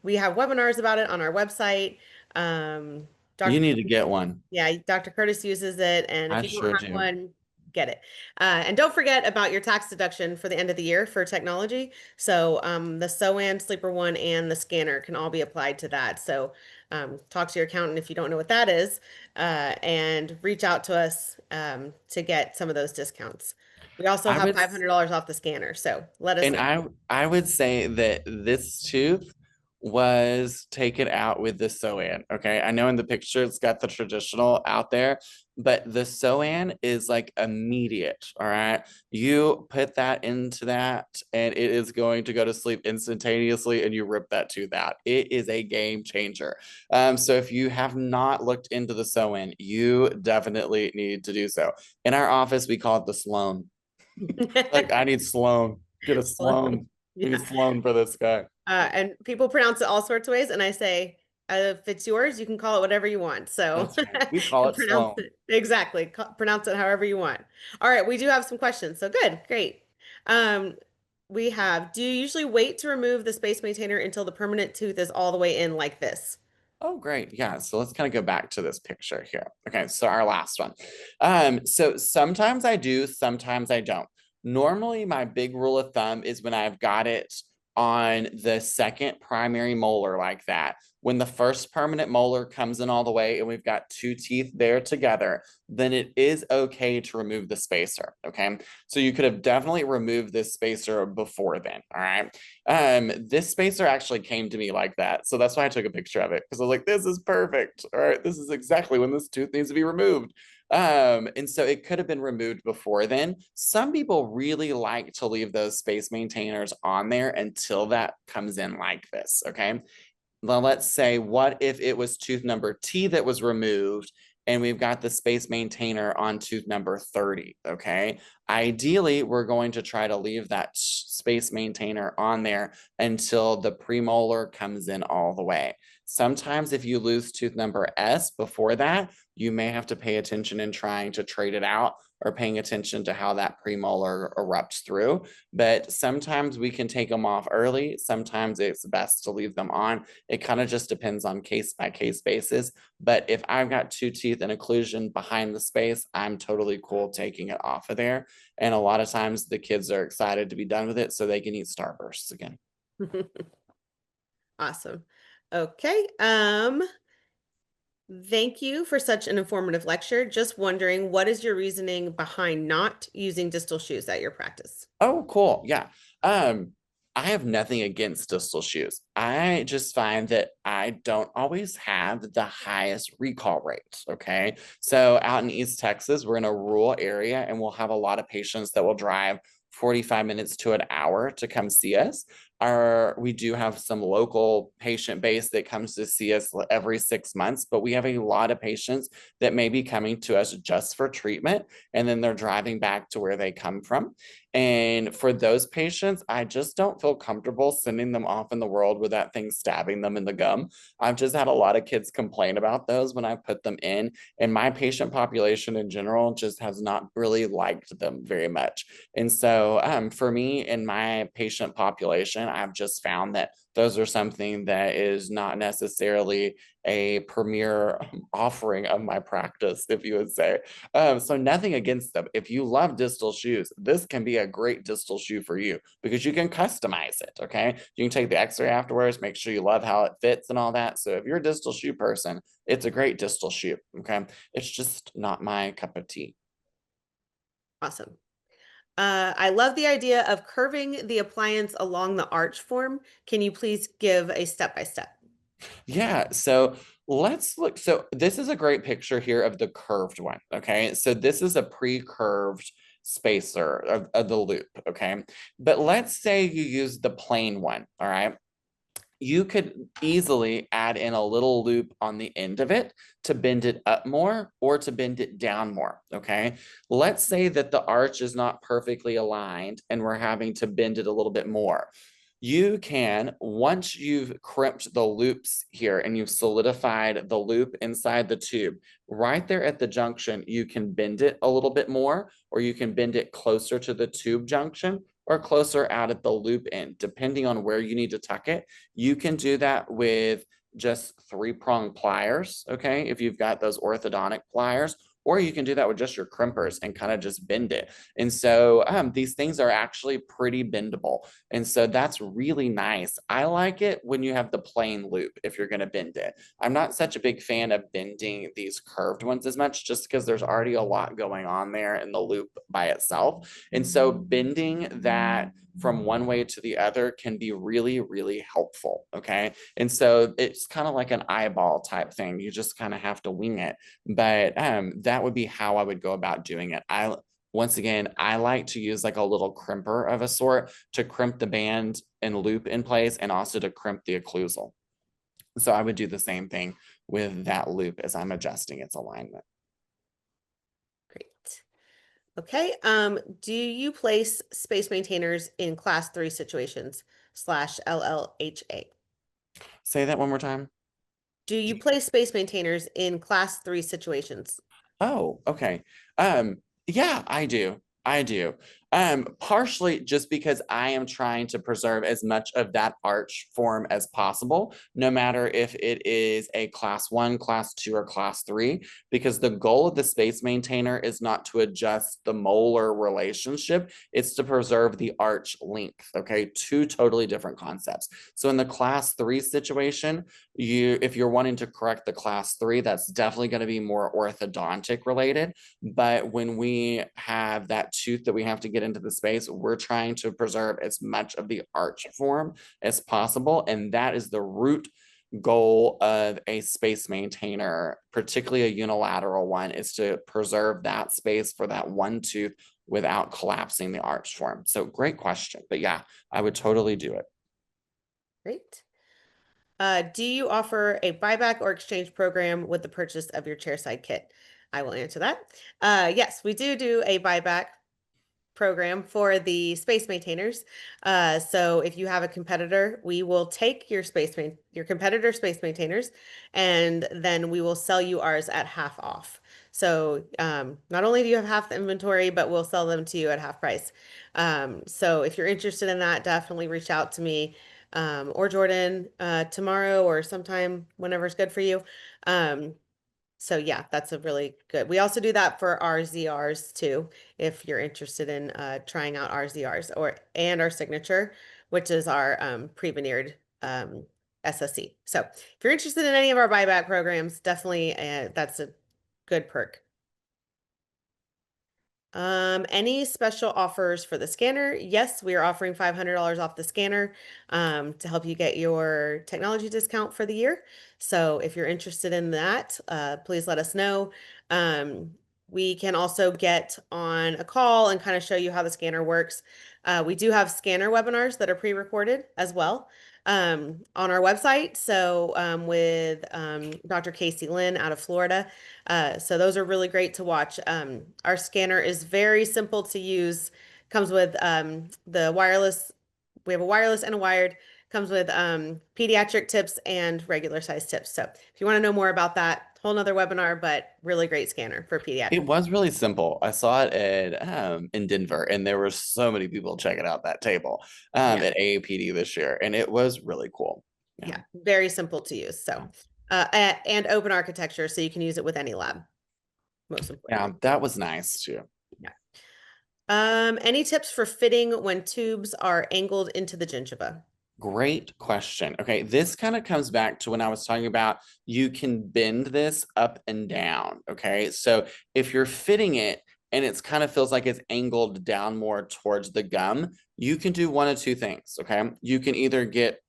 we have webinars about it on our website. You Dr. need to get one. Yeah, Dr. Curtis uses it, and if I you don't sure have do. one, get it. And don't forget about your tax deduction for the end of the year for technology. So the SOAN, Sleeper One, and the scanner can all be applied to that. So talk to your accountant if you don't know what that is, and reach out to us to get some of those discounts. We also I have would $500 off the scanner, so let us And know. I would say that this tooth was taken out with the Soan. Okay. I know in the picture it's got the traditional out there, but the Soan is like immediate. All right. You put that into that and it is going to go to sleep instantaneously and you rip that tooth out. It is a game changer. So if you have not looked into the Soan, you definitely need to do so. In our office, we call it the Sloan. Like I need Sloan. Get a Sloan. Sloan. We Yeah. need Sloan for this guy. And people pronounce it all sorts of ways, and I say, if it's yours, you can call it whatever you want. So That's right. We call you it pronounce Sloan. it exactly. Pronounce it however you want. All right, we do have some questions. So good, great. Um, we have, do you usually wait to remove the space maintainer until the permanent tooth is all the way in like this? Oh, great. Yeah. So let's kind of go back to this picture here. Okay. So our last one. So sometimes I do, sometimes I don't. Normally, my big rule of thumb is when I've got it on the second primary molar like that. When the first permanent molar comes in all the way and we've got two teeth there together, then it is okay to remove the spacer. Okay. So you could have definitely removed this spacer before then. All right. This spacer actually came to me like that. So that's why I took a picture of it because I was like, this is perfect. All right, this is exactly when this tooth needs to be removed. And so it could have been removed before then. Some people really like to leave those space maintainers on there until that comes in like this. Okay. Now let's say, what if it was tooth number T that was removed and we've got the space maintainer on tooth number 30, okay? Ideally, we're going to try to leave that space maintainer on there until the premolar comes in all the way. Sometimes if you lose tooth number S before that, you may have to pay attention in trying to trade it out or paying attention to how that premolar erupts through. But sometimes we can take them off early. Sometimes it's best to leave them on. It kind of just depends on case by case basis. But if I've got two teeth and occlusion behind the space, I'm totally cool taking it off of there. And a lot of times the kids are excited to be done with it so they can eat Starbursts again. Awesome. Okay. Thank you for such an informative lecture. Just wondering, what is your reasoning behind not using distal shoes at your practice? Oh, cool. Yeah. Um, I have nothing against distal shoes. I just find that I don't always have the highest recall rates. Okay. So out in East Texas, we're in a rural area and we'll have a lot of patients that will drive 45 minutes to an hour to come see us. We do have some local patient base that comes to see us every 6 months, but we have a lot of patients that may be coming to us just for treatment and then they're driving back to where they come from. And for those patients, I just don't feel comfortable sending them off in the world with that thing stabbing them in the gum. I've just had a lot of kids complain about those when I put them in, and my patient population in general just has not really liked them very much. And so, for me and my patient population, I've just found that those are something that is not necessarily a premier offering of my practice, if you would say. So nothing against them. If you love distal shoes, this can be a great distal shoe for you because you can customize it. Okay. You can take the x-ray afterwards, make sure you love how it fits and all that. So if you're a distal shoe person, it's a great distal shoe. Okay. It's just not my cup of tea. Awesome. I love the idea of curving the appliance along the arch form. Can you please give a step by step? Yeah, so let's look. So this is a great picture here of the curved one. Okay, so this is a pre-curved spacer of the loop. Okay, but let's say you use the plain one. All right, you could easily add in a little loop on the end of it to bend it up more or to bend it down more. Okay. Let's say that the arch is not perfectly aligned and we're having to bend it a little bit more. You can, once you've crimped the loops here and you've solidified the loop inside the tube, right there at the junction, you can bend it a little bit more, or you can bend it closer to the tube junction or closer out at the loop end, depending on where you need to tuck it. You can do that with just 3-prong pliers, okay? If you've got those orthodontic pliers, or you can do that with just your crimpers and kind of just bend it. And so these things are actually pretty bendable. And so that's really nice. I like it when you have the plain loop if you're going to bend it. I'm not such a big fan of bending these curved ones as much just because there's already a lot going on there in the loop by itself. And so bending that from one way to the other can be really, really helpful. Okay. And so it's kind of like an eyeball type thing. You just kind of have to wing it. But that would be how I would go about doing it. Once again, I like to use like a little crimper of a sort to crimp the band and loop in place and also to crimp the occlusal. So I would do the same thing with that loop as I'm adjusting its alignment. Great. Okay. Do you place space maintainers in class 3 situations / LLHA? Say that one more time. Do you place space maintainers in class 3 situations? Oh, okay. Yeah, I do. I do. Partially just because I am trying to preserve as much of that arch form as possible, no matter if it is a class 1, class 2, or class 3, because the goal of the space maintainer is not to adjust the molar relationship, it's to preserve the arch length. Okay, two totally different concepts. So in the class 3 situation, if you're wanting to correct the class 3, that's definitely going to be more orthodontic related. But when we have that tooth that we have to get into the space, we're trying to preserve as much of the arch form as possible. And that is the root goal of a space maintainer, particularly a unilateral one, is to preserve that space for that one tooth without collapsing the arch form. So great question. But yeah, I would totally do it. Great. Do you offer a buyback or exchange program with the purchase of your chairside kit? I will answer that. Yes, we do a buyback program for the space maintainers. So if you have a competitor, we will take your competitor space maintainers, and then we will sell you ours at half off. So not only do you have half the inventory, but we'll sell them to you at half price. So if you're interested in that, definitely reach out to me or Jordan tomorrow or sometime whenever it's good for you. So yeah, that's a really good. We also do that for our ZRs too, if you're interested in trying out our ZRs and our signature, which is our pre-veneered SSC. So if you're interested in any of our buyback programs, definitely that's a good perk. Any special offers for the scanner? Yes, we are offering $500 off the scanner to help you get your technology discount for the year. So if you're interested in that, please let us know. We can also get on a call and kind of show you how the scanner works. We do have scanner webinars that are pre-recorded as well on our website. So with Dr. Casey Lynn out of Florida. So those are really great to watch. Our scanner is very simple to use. Comes with the wireless. We have a wireless and a wired. Comes with pediatric tips and regular size tips. So if you want to know more about that, whole nother webinar, but really great scanner for pediatric. It was really simple. I saw it at in Denver, and there were so many people checking out that table Yeah. at AAPD this year, and it was really cool. Yeah, very simple to use. So, and open architecture, so you can use it with any lab. Most important. Yeah, that was nice too. Yeah. Any tips for fitting when tubes are angled into the gingiva? Great question. Okay, this kind of comes back to when I was talking about you can bend this up and down. Okay, so if you're fitting it and it's kind of feels like it's angled down more towards the gum, you can do one of two things. Okay, you can either get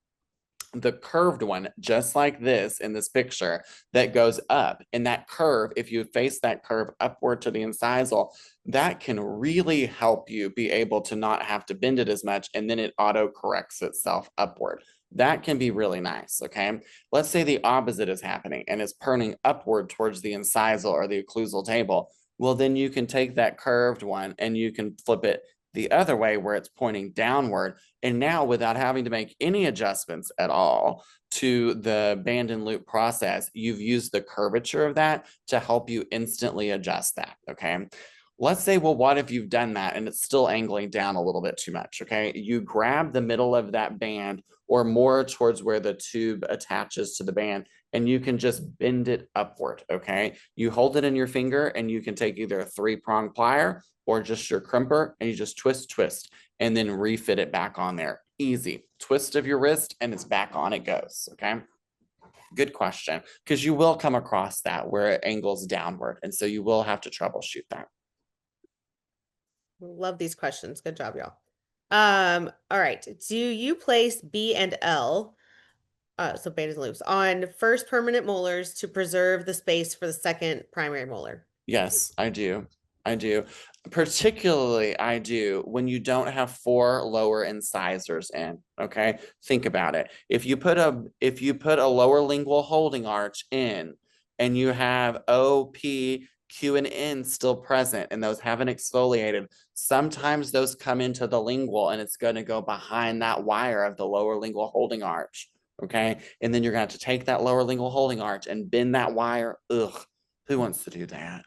the curved one, just like this in this picture, that goes up. And that curve, if you face that curve upward to the incisal, that can really help you be able to not have to bend it as much. And then it auto corrects itself upward. That can be really nice. Okay. Let's say the opposite is happening and it's turning upward towards the incisal or the occlusal table. Well, then you can take that curved one and you can flip it the other way where it's pointing downward. And now, without having to make any adjustments at all to the band and loop process, you've used the curvature of that to help you instantly adjust that. Okay. Let's say, well, what if you've done that and it's still angling down a little bit too much? Okay. You grab the middle of that band or more towards where the tube attaches to the band, and you can just bend it upward, okay? You hold it in your finger and you can take either a 3-prong plier or just your crimper and you just twist, and then refit it back on there. Easy. Twist of your wrist and it's back on, it goes, okay? Good question, because you will come across that where it angles downward, and so you will have to troubleshoot that. Love these questions. Good job, y'all. All right. Do you place B and L, so betas and loops, on first permanent molars to preserve the space for the second primary molar? Yes, I do. I do. Particularly, I do when you don't have 4 lower incisors in. Okay, think about it. If you put a lower lingual holding arch in, and you have O, P, Q, and N still present, and those haven't exfoliated, sometimes those come into the lingual, and it's going to go behind that wire of the lower lingual holding arch. Okay, and then you're going to have to take that lower lingual holding arch and bend that wire. Ugh, who wants to do that?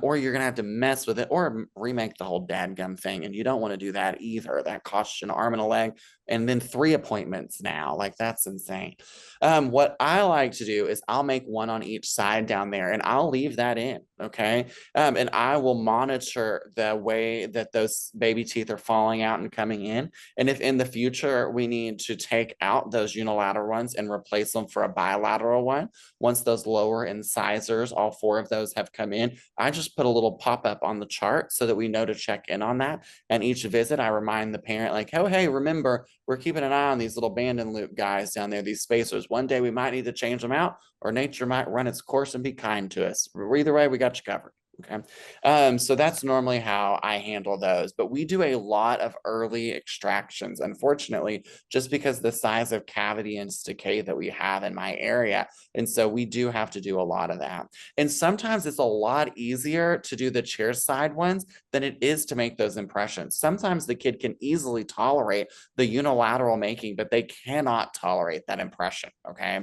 Or you're gonna have to mess with it or remake the whole dadgum thing, and you don't want to do that either. That costs you an arm and a leg, and then 3 appointments now. Like, that's insane. What I like to do is I'll make one on each side down there, and I'll leave that in, okay? And I will monitor the way that those baby teeth are falling out and coming in. And if in the future we need to take out those unilateral ones and replace them for a bilateral one, once those lower incisors, all 4 of those have come in, I just put a little pop-up on the chart so that we know to check in on that. And each visit, I remind the parent, like, oh, hey, remember, we're keeping an eye on these little band and loop guys down there, these spacers. One day we might need to change them out, or nature might run its course and be kind to us. Either way, we got you covered. Okay. So that's normally how I handle those, but we do a lot of early extractions, unfortunately, just because the size of cavity and decay that we have in my area. And so we do have to do a lot of that. And sometimes it's a lot easier to do the chair side ones than it is to make those impressions. Sometimes the kid can easily tolerate the unilateral making, but they cannot tolerate that impression. Okay.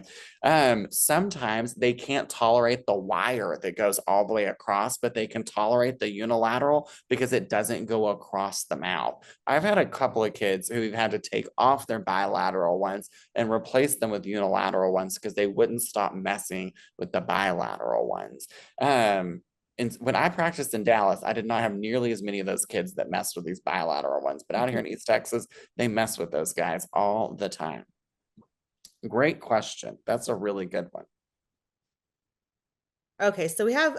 Sometimes they can't tolerate the wire that goes all the way across, but they can tolerate the unilateral because it doesn't go across the mouth. I've had a couple of kids who've had to take off their bilateral ones and replace them with unilateral ones because they wouldn't stop messing with the bilateral ones. And when I practiced in Dallas, I did not have nearly as many of those kids that messed with these bilateral ones, but out here in East Texas, they mess with those guys all the time. Great question. That's a really good one. Okay, so we have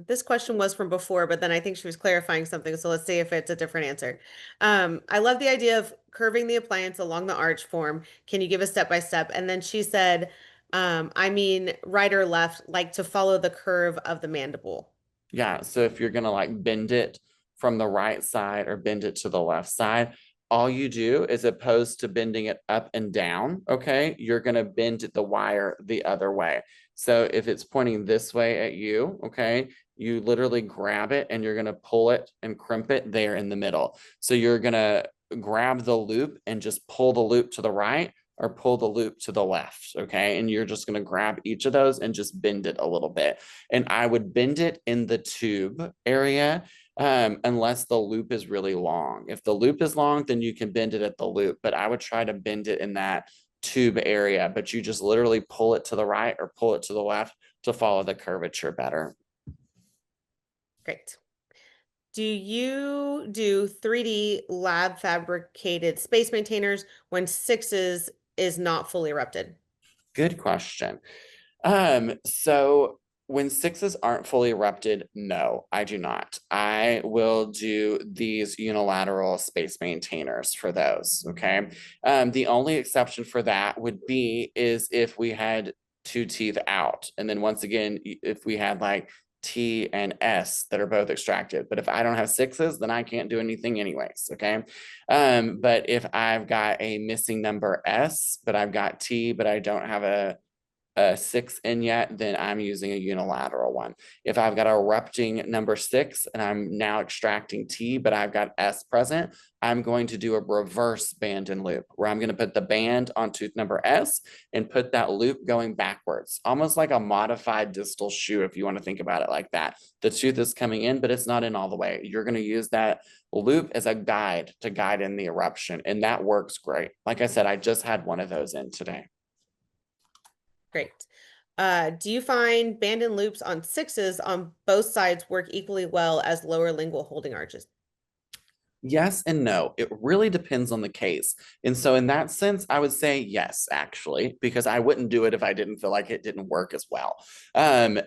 this question was from before, but then I think she was clarifying something. So let's see if it's a different answer. I love the idea of curving the appliance along the arch form. Can you give a step by step? And then she said, I mean, right or left, like to follow the curve of the mandible. Yeah, so if you're gonna like bend it from the right side or bend it to the left side, all you do is, opposed to bending it up and down, okay, you're gonna bend the wire the other way. So if it's pointing this way at you, okay, you literally grab it and you're gonna pull it and crimp it there in the middle. So you're gonna grab the loop and just pull the loop to the right or pull the loop to the left, okay? And you're just gonna grab each of those and just bend it a little bit. And I would bend it in the tube area, unless the loop is really long. If the loop is long, then you can bend it at the loop, but I would try to bend it in that tube area, but you just literally pull it to the right or pull it to the left to follow the curvature better. Great. Do you do 3D lab fabricated space maintainers when 6s is not fully erupted? Good question. So when 6s aren't fully erupted, no, I do not. I will do these unilateral space maintainers for those, okay? The only exception for that would be is if we had 2 teeth out. And then once again, if we had like T and S that are both extracted. But if I don't have 6s, then I can't do anything anyways, okay? But if I've got a missing number S, but I've got T, but I don't have a a 6 in yet, then I'm using a unilateral one. If I've got a erupting number 6 and I'm now extracting T, but I've got S present, I'm going to do a reverse band and loop where I'm going to put the band on tooth number S and put that loop going backwards, almost like a modified distal shoe, if you want to think about it like that. The tooth is coming in, but it's not in all the way. You're going to use that loop as a guide to guide in the eruption, and that works great. Like I said, I just had one of those in today. Great. Do you find band and loops on 6s on both sides work equally well as lower lingual holding arches? Yes and no. It really depends on the case. And so, in that sense, I would say yes, actually, because I wouldn't do it if I didn't feel like it didn't work as well. And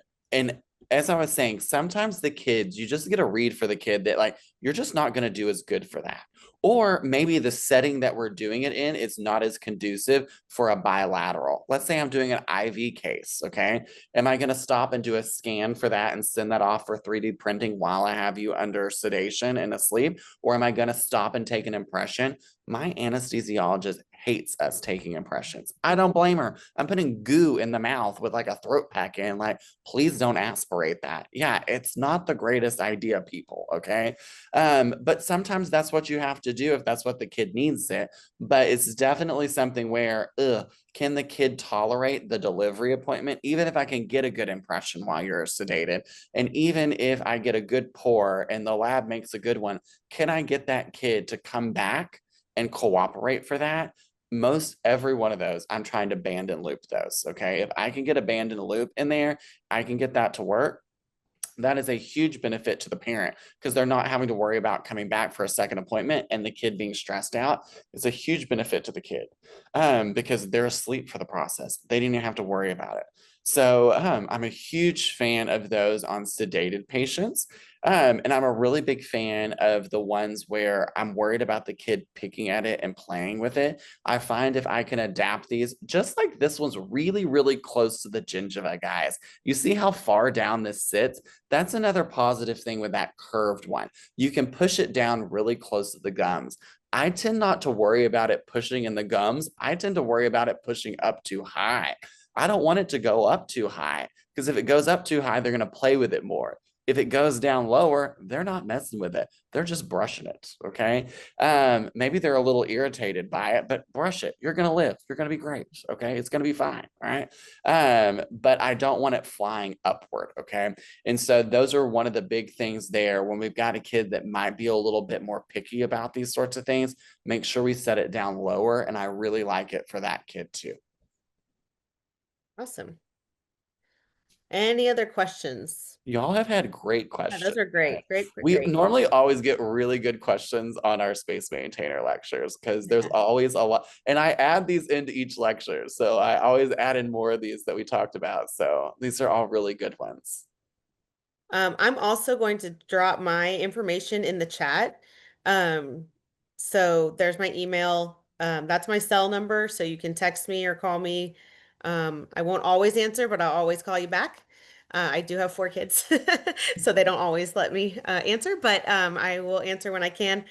as I was saying, sometimes the kids, you just get a read for the kid that, like, you're just not going to do as good for that. Or maybe the setting that we're doing it in is not as conducive for a bilateral. Let's say I'm doing an IV case, okay? Am I going to stop and do a scan for that and send that off for 3D printing while I have you under sedation and asleep? Or am I going to stop and take an impression? My anesthesiologist hates us taking impressions. I don't blame her. I'm putting goo in the mouth with like a throat pack in, like, please don't aspirate that. Yeah, it's not the greatest idea, people, okay? But sometimes that's what you have to do if that's what the kid needs it. But it's definitely something where, can the kid tolerate the delivery appointment, even if I can get a good impression while you're sedated? And even if I get a good pour and the lab makes a good one, can I get that kid to come back and cooperate for that? Most every one of those, I'm trying to band and loop those. Okay. If I can get a band and a loop in there, I can get that to work. That is a huge benefit to the parent because they're not having to worry about coming back for a second appointment and the kid being stressed out. It's a huge benefit to the kid because they're asleep for the process. They didn't even have to worry about it. So I'm a huge fan of those on sedated patients. And I'm a really big fan of the ones where I'm worried about the kid picking at it and playing with it. I find if I can adapt these, just like this one's really, really close to the gingiva, guys. You see how far down this sits? That's another positive thing with that curved one. You can push it down really close to the gums. I tend not to worry about it pushing in the gums. I tend to worry about it pushing up too high. I don't want it to go up too high because if it goes up too high, they're going to play with it more. If it goes down lower, they're not messing with it. They're just brushing it. Okay. Maybe they're a little irritated by it, but brush it. You're going to live. You're going to be great. Okay. It's going to be fine. All right. But I don't want it flying upward. Okay. And so those are one of the big things there when we've got a kid that might be a little bit more picky about these sorts of things. Make sure we set it down lower. And I really like it for that kid too. Awesome. Any other questions? Y'all have had great Yeah, questions. those are great. Great. We Great. normally always get really good questions on our space maintainer lectures because there's always a lot. And I add these into each lecture. So I always add in more of these that we talked about. So these are all really good ones. I'm also going to drop my information in the chat. So there's my email. That's my cell number, so you can text me or call me. I won't always answer, but I'll always call you back. I do have 4 kids, so they don't always let me answer, but I will answer when I can.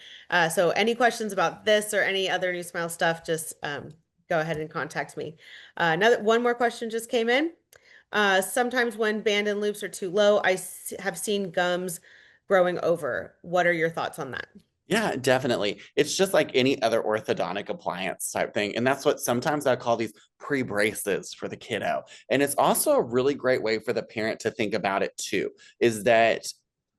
So any questions about this or any other New Smile stuff, just go ahead and contact me. One more question just came in. Sometimes when band and loops are too low, have seen gums growing over. What are your thoughts on that? Yeah, definitely. It's just like any other orthodontic appliance type thing. And that's what sometimes I call these pre-braces for the kiddo. And it's also a really great way for the parent to think about it too, is that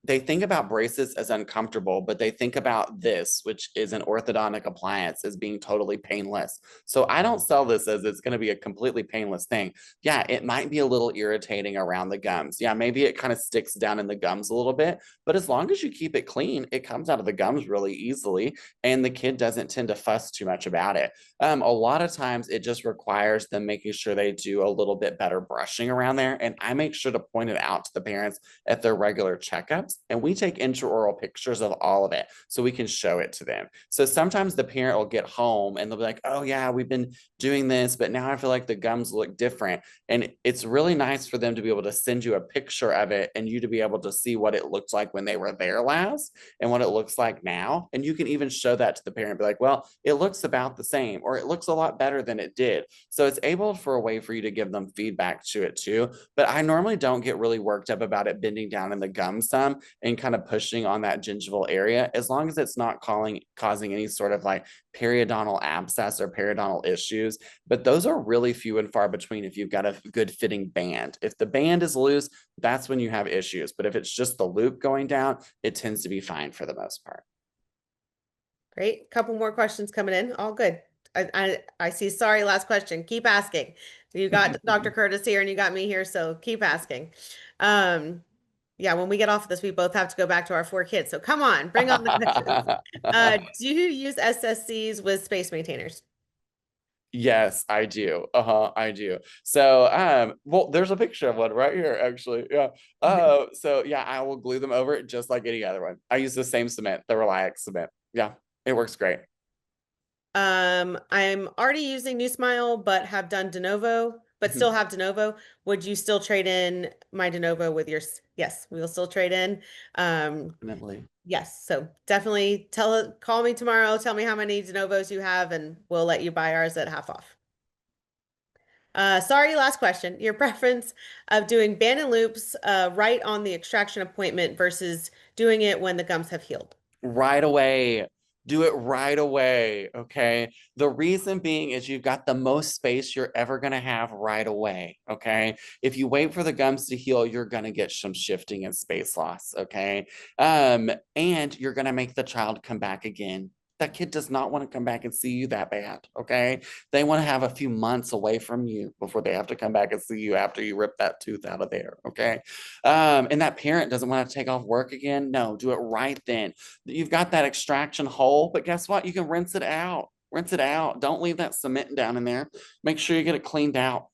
they think about braces as uncomfortable, but they think about this, which is an orthodontic appliance, as being totally painless. So I don't sell this as it's going to be a completely painless thing. Yeah, it might be a little irritating around the gums. Yeah, maybe it kind of sticks down in the gums a little bit, but as long as you keep it clean, it comes out of the gums really easily, and the kid doesn't tend to fuss too much about it. A lot of times it just requires them making sure they do a little bit better brushing around there, and I make sure to point it out to the parents at their regular checkups parents, and we take intraoral pictures of all of it so we can show it to them. So sometimes the parent will get home and they'll be like, oh yeah, we've been doing this, but now I feel like the gums look different. And it's really nice for them to be able to send you a picture of it and you to be able to see what it looked like when they were there last and what it looks like now. And you can even show that to the parent, be like, well, it looks about the same, or it looks a lot better than it did. So it's able for a way for you to give them feedback to it too. But I normally don't get really worked up about it bending down in the gum some and kind of pushing on that gingival area, as long as it's not causing any sort of like periodontal abscess or periodontal issues. But those are really few and far between if you've got a good fitting band. If the band is loose, that's when you have issues. But if it's just the loop going down, it tends to be fine for the most part. Great. Couple more questions coming in. All good. I see. Sorry, last question. Keep asking. You got Dr. Curtis here and you got me here, so keep asking. Yeah, when we get off of this, we both have to go back to our 4 kids. So come on, bring on the questions. Do you use SSCs with space maintainers? Yes, I do. I do. So, well, there's a picture of one right here, actually. Yeah. So yeah, I will glue them over it just like any other one. I use the same cement, the Reliax cement. Yeah, it works great. I'm already using New Smile, but have done de novo, but still have de novo. Would you still trade in my de novo with yours? Yes, we will still trade in. Definitely. Yes, so definitely call me tomorrow, tell me how many de novos you have, and we'll let you buy ours at half off. Sorry, last question. Your preference of doing band and loops right on the extraction appointment versus doing it when the gums have healed. Right away. Do it right away. Okay. The reason being is you've got the most space you're ever going to have right away. Okay. If you wait for the gums to heal, you're going to get some shifting and space loss. Okay. And you're going to make the child come back again. That kid does not want to come back and see you that bad. Okay. They want to have a few months away from you before they have to come back and see you after you rip that tooth out of there. Okay. And that parent doesn't want to take off work again. No, do it right then. You've got that extraction hole, but guess what? You can rinse it out. Rinse it out. Don't leave that cement down in there. Make sure you get it cleaned out.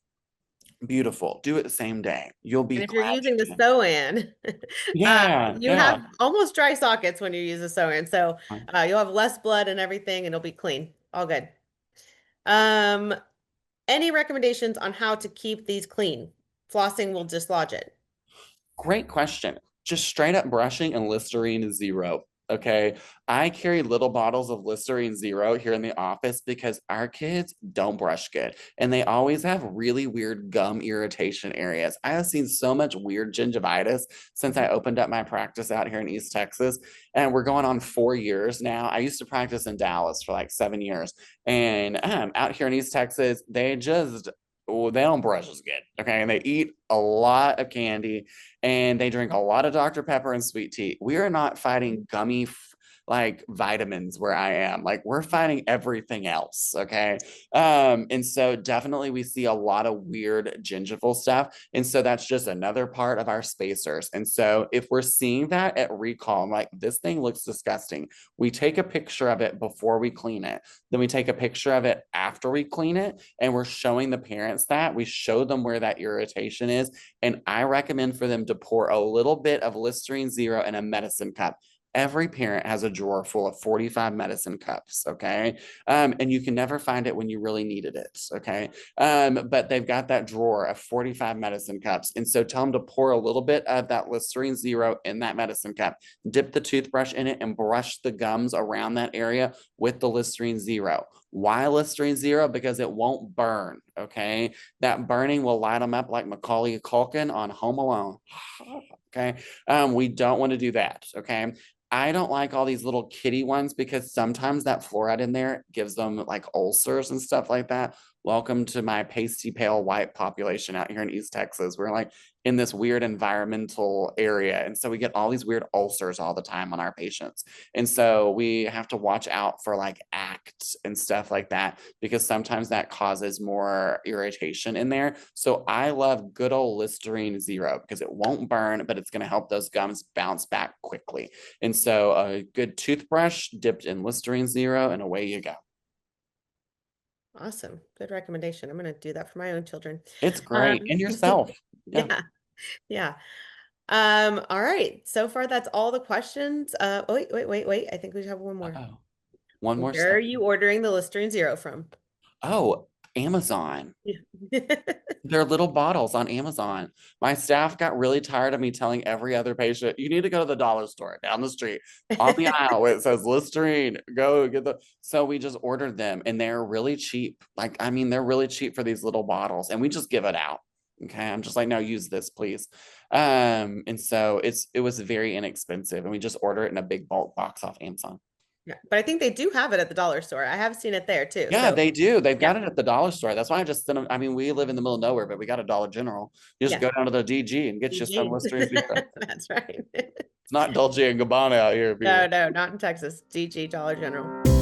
Beautiful. Do it the same day. You'll be And if you're glad using the you did. sew-in, Yeah, you yeah. have almost dry sockets when you use a sew-in. So you'll have less blood and everything, and it'll be clean. All good. Um, any recommendations on how to keep these clean? Flossing will dislodge it. Great question. Just straight up brushing and Listerine zero. Okay. I carry little bottles of Listerine zero here in the office because our kids don't brush good and they always have really weird gum irritation areas. I have seen so much weird gingivitis since I opened up my practice out here in East Texas. And we're going on 4 years now. I used to practice in Dallas for like 7 years. And out here in East Texas, they don't brush as good. Okay. And they eat a lot of candy and they drink a lot of Dr. Pepper and sweet tea. We are not fighting gummy like vitamins where I am. Like we're fighting everything else. Okay. And so definitely we see a lot of weird gingival stuff. And so that's just another part of our spacers. And so if we're seeing that at recall, I'm like, this thing looks disgusting. We take a picture of it before we clean it. Then we take a picture of it after we clean it. And we're showing the parents that we show them where that irritation is. And I recommend for them to pour a little bit of Listerine Zero in a medicine cup. Every parent has a drawer full of 45 medicine cups, okay? And you can never find it when you really needed it, okay? But they've got that drawer of 45 medicine cups. And so tell them to pour a little bit of that Listerine Zero in that medicine cup, dip the toothbrush in it, and brush the gums around that area with the Listerine Zero. Why Listerine Zero? Because it won't burn, okay? That burning will light them up like Macaulay Culkin on Home Alone, okay? We don't want to do that, okay? I don't like all these little kitty ones because sometimes that fluoride in there gives them like ulcers and stuff like that. Welcome to my pasty pale white population out here in East Texas. We're like in this weird environmental area. And so we get all these weird ulcers all the time on our patients. And so we have to watch out for like acts and stuff like that because sometimes that causes more irritation in there. So I love good old Listerine Zero because it won't burn, but it's going to help those gums bounce back quickly. And so a good toothbrush dipped in Listerine Zero and away you go. Awesome. Good recommendation. I'm going to do that for my own children. It's Um, great. And yourself. Yeah. yeah, yeah. All right. So far, that's all the questions. Wait. I think we have one more. Uh-oh. One more Where are step. you ordering the Listerine Zero from? Oh, Amazon. Yeah. They're little bottles on Amazon. My staff got really tired of me telling every other patient, you need to go to the dollar store down the street on the aisle where it says Listerine. Go get the. So we just ordered them and they're really cheap. Like, I mean, they're really cheap for these little bottles and we just give it out. Okay. I'm just like, no, use this, please. And so it was very inexpensive and we just order it in a big bulk box off Amazon. Yeah, but I think they do have it at the dollar store. I have seen it there too. Yeah, So they do. They've yeah, got it at the dollar store. That's why I just sent them. I mean, we live in the middle of nowhere, but we got a Dollar General. You just yeah, go down to the DG and get you some DG. Listerine Zero. That's right. It's not Dolce and Gabbana out here, No, people. no, not in Texas. DG, Dollar General.